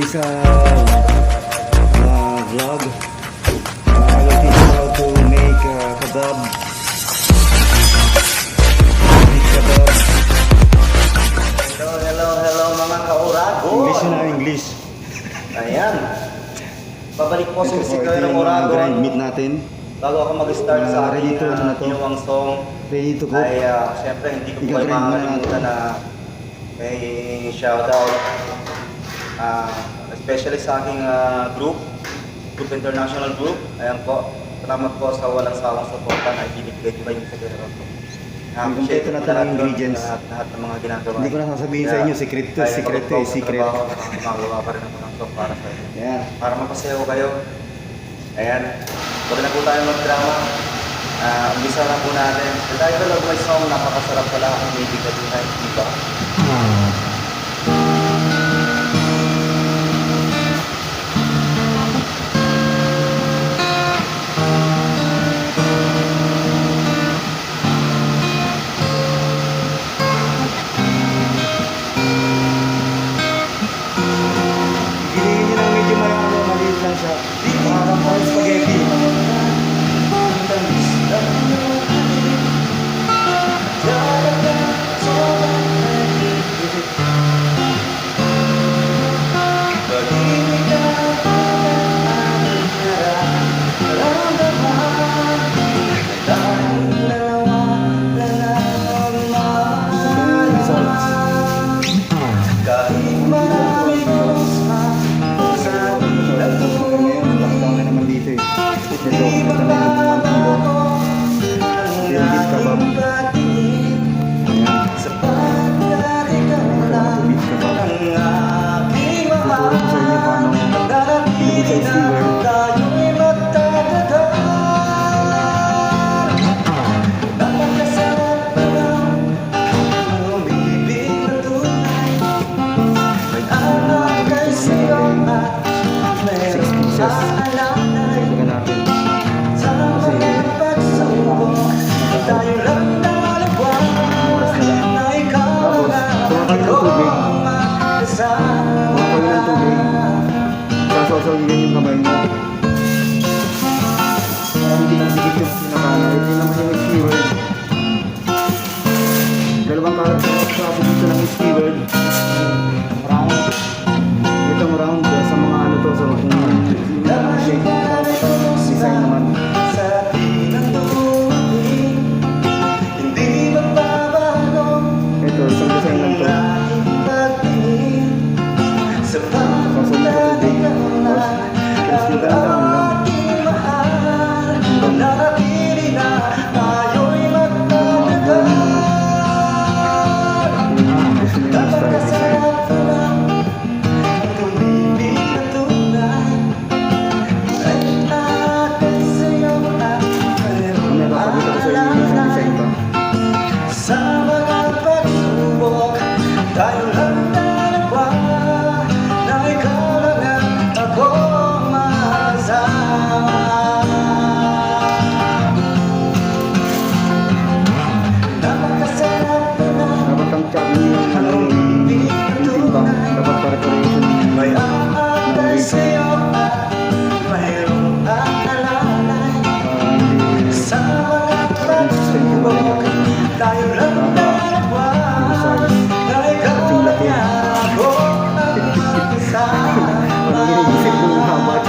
today's vlog. I will teach you how to make kebab. Make kebab. Hello mga kaurago. English na English. Ayan. Babalik po Ito si po, Kayo ito ng yung Orago. grind meat natin. Bago ako mag-start sa ready aking to, ano na to? ginawang song, Ready to cook. ay syempre hindi ko po kayo Ika-grind mo na makakalimutan na may shoutout. Especially sa aking group International Group. Ayan po. Salamat po sa walang sawang suporta na ibinibigay ko kayo sa Kayo. Kompleto na ito ng ingredients. Lahat ng mga ginagawa. Hindi ko na sasabihin sa inyo, secret to, secret to, secret. Magawa pa rin ako ng song para sa inyo. Yan. Para mapasaya ko kayo. Ayan. Huwag na po tayo mag-drama. Umpisa na po natin. The title of my song, napakasarap pala ang baby ka din, di ba? Gilihin nyo ng medyo maliit lang siya. Parang parang spaghetti. Lockdown na naman dito eh. Ito na yung beef kebab. Ayan. Ito beef kebab. Tuturo ko sa inyo paano ilagay sa skewer. Ilagyan natin. Kasi tapos kuha kayo ng tubig. Sasaw-sawigan yung kamay mo. Para hindi nagdikit yung pinakano. Ito naman yung skewer. Dalawang klase dito ng skewer. Round. Itong round sa mga ano to. So kung shape design naman. Ito, isang design lang to. Sasaw ko tubig. Tapos ganda-ganda lang. Tayo lang dalawa na ikaw lang ang akong masama. Napakasarap na Dapat ang chutney yung timbang. Dapat preparation may ng aakay rib. sa'yo at mayroong alalay. Sa mga pagsubok, tayo lang dalawa na ikaw lang ang akong masama. Parang iniisip mo yung habat.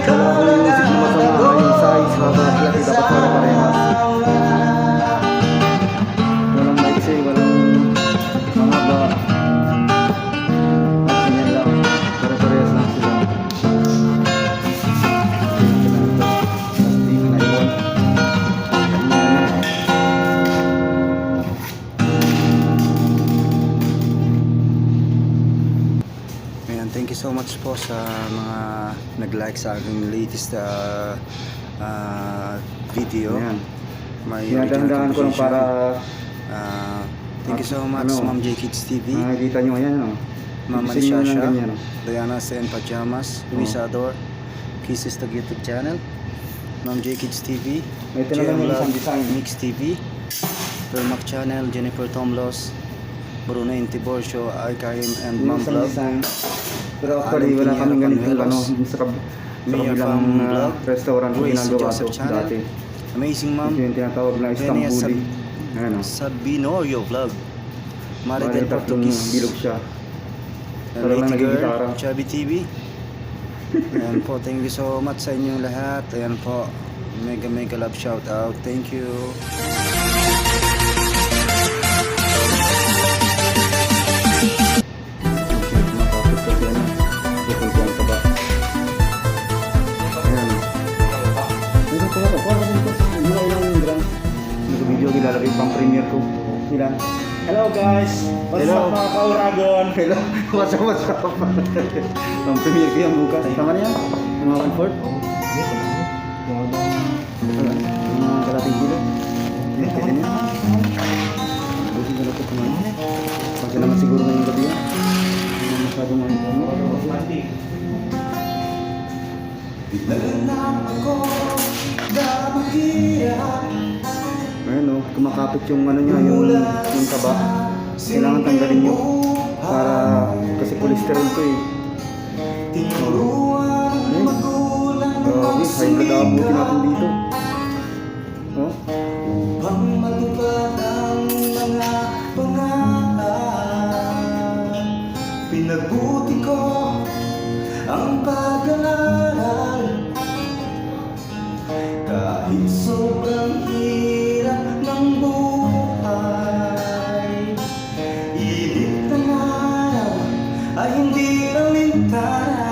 Wala ko iniisip mo masama yung size, habat, laki, dapat pare-parehas. Walang maiksi, walang mahaba. At ganyan lang, pare-parehas lang sila. Tapos di ko na iwan. Ayan, thank you so much po sa mga nag-like sa aking latest video. Ayan. May Dinadaan ko lang para thank you so much, ano, Ma'am J Kids TV, makikita nyo ayan, no? Ma'am Ibisin nyo lang Shasha, ganyan, no? Diana Sen Pajamas, Luis Ador, Kisses Tag YouTube channel, Ma'am J Kids TV, May tinanong yung JM isang Love design. Mix TV, Permac channel, Jennifer Tomlos, Bruno Intiborcio, Arkayim and Yung Ma'am isang Vlog, design. Pero actually, Alan wala Pinheiro kaming ganitong Panuelos, sa Mayor kabilang Farm Vlog, restaurant ko Royce ginagawa Joseph to Channel, dati. Amazing Ito Mom, yung tinatawag na Renia Istanbuli. Ayan o. Sabinorio Vlog, Bali, Maritel tatlong bilog Portuguese, siya. Parang lang Lady Girl, nagigitara. Chubby TV. Ayan po, thank you so much sa inyong lahat. Ayan po, mega love shout out. Thank you. Makapit kasi ano. Ito yung taba. Ayan. Ito ko ito. Parang ito. Ilang gram. Ito video nilalagay pang premiere ko. Ilan? Hello guys! What's Hello. up mga ka-Uragon? Hello. What's up? Pang premiere ko yan bukas. Tama na yan? Mga 1/4? Mga kalating kilo. Yan, pwede na. Buti na lang ito kumain. Kasi naman siguro ngayong gabi yan. Hindi na masyadong Ayan o, kumakapit yung ano niya, yung taba. Kailangan tanggalin nyo. Para, kasi cholesterol to eh. Grabe, high blood abutin natin dito. Oh, Pang matupad ang mga pangarap, pinagbuti ko ang pag-aaral. Kahit sobrang hirap ng buhay, init ng araw ay hindi alintana.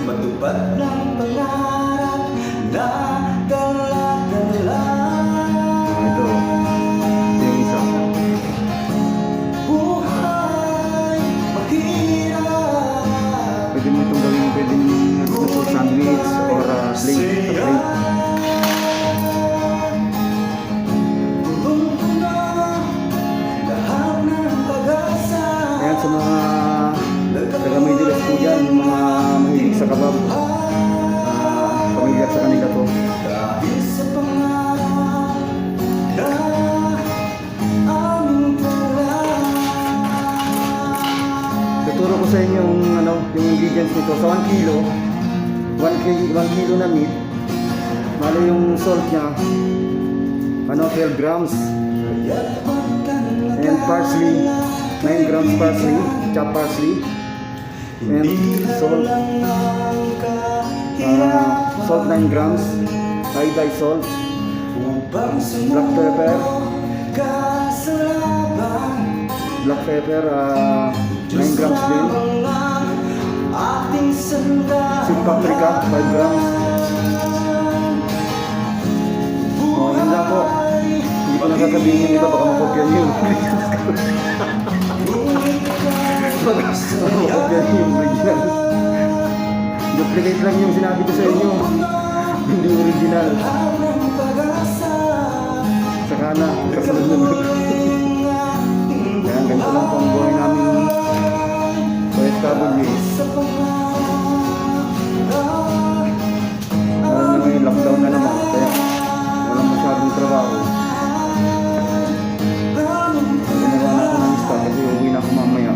Matupad ng pangarap na dala-dala. ito. Ito yung isa. Buhay mahirap, Pwede mo itong gawin, pwede mo sandwich or plate. tulong ko na lahat ng pag-asa. Ayan sa mga taga Maydilas po dyan, yung mga mahilig sa kabab. Pamilyar sa kanila to. Dahil sa pangarap na aming dala. Tuturo ko sa inyo yung, ano, yung ingredients nito. Sa 1 kilo, 1 kilo na meat, mali yung salt niya, ano, 12 grams. And parsley, 9 grams parsley, chopped parsley. And salt, salt 9 grams, iodized salt, black pepper, black pepper, 9 grams din. Sweet paprika, 5 grams. Oh, yun lang po. Hindi ko nasasabihin yung iba, baka makopyan yun. Baka makopyan yung original. Duplicate lang yung sinabi ko sa inyo. Hindi original. Saka na, kasunod na mga. Kaya ganito lang po ang buhay namin sa SW. Alam nyo ngayon, lockdown na naman. Kaya walang masyadong trabaho. Ginagawa na ako ng stop kasi uuwi na ako mamaya.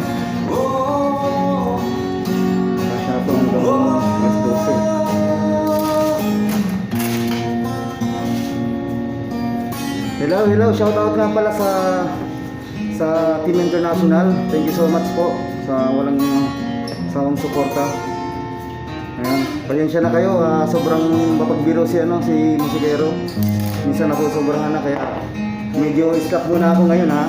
Kasya na ito hanggang alas 12. Hello, shoutout nga pala sa Team International. Thank you so much po sa walang sawang suporta. Ayan, pasensya na kayo, sobrang mapagbiro si Musikero. Minsan ako sobrang na kaya medyo stop muna ako ngayon ha.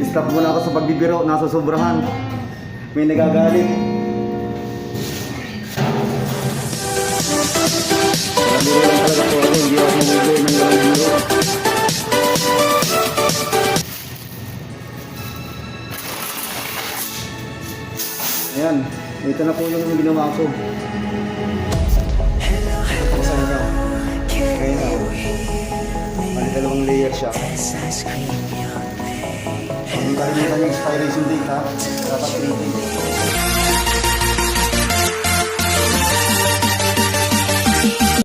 Stop muna ako sa pagbibiro, nasa sobrahan. May nagagalit. Biro lang talaga po ako, hindi ako mamubuhay ng walang biro. Ayan, ito na po yung ginawa ko. Ito po sa inyo. Ayan na. Bali, dalawang layer siya. Huwag kalimutan yung expiration date ha. Dapat 3 days.